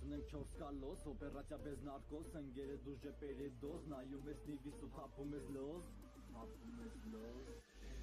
Դառնեմ 4 կալոս, օպերացիա bez նարկոս, ընկերը դուժե պերեդոզ, նայում ես նիվիս ու թափում ես լոզ,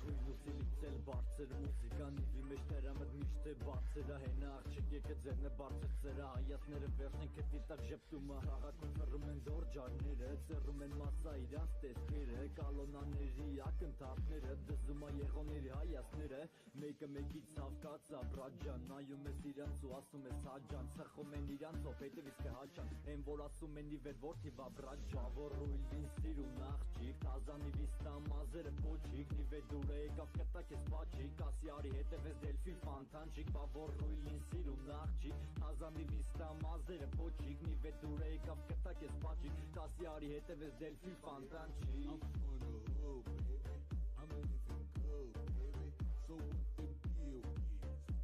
Թույլուսիլից էլ բարձր մուզիկա, նիվի մեջ տերամդ միշտ է բարձերա, հենա աղջիկ եկը ձերն է բարձր ծերա, հայատները վերջն են կտի տակ ժեպտումը, հաղաքում խրում են դորջարները, ծերում են մասա իրանց տեսքերը, կալոնաների ակնթարթները, դզում է եղոների հայացները, մեկը մեկից հավկած աբրաջան, նայում ես իրանց ու ասում ես հաջան, սխում են իրանց ով հետև իսկ հաճան, են որ ասում են նիվ էր որդի բաբրաջան, որույլին սիրուն աղջիկ, թազանի վիստա մազերը պոչիկ, նիվ է դուր է եկավ կտակ ես պաչիկ, ասյարի հետև ես դելֆին ֆանտանջիկ, բավորույլին սիրուն աղջիկ, թազանի վիստա մազերը պոչիկ, նիվ է դուր է եկավ կտակ ես պաչիկ, ասյարի հետև ես դելֆին ֆանտանջիկ I'm from the hood, baby, I'm living good, baby, so what the deal is,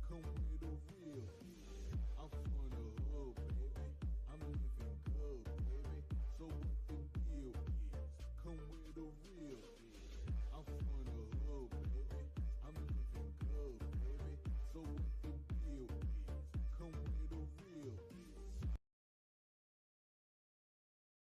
come with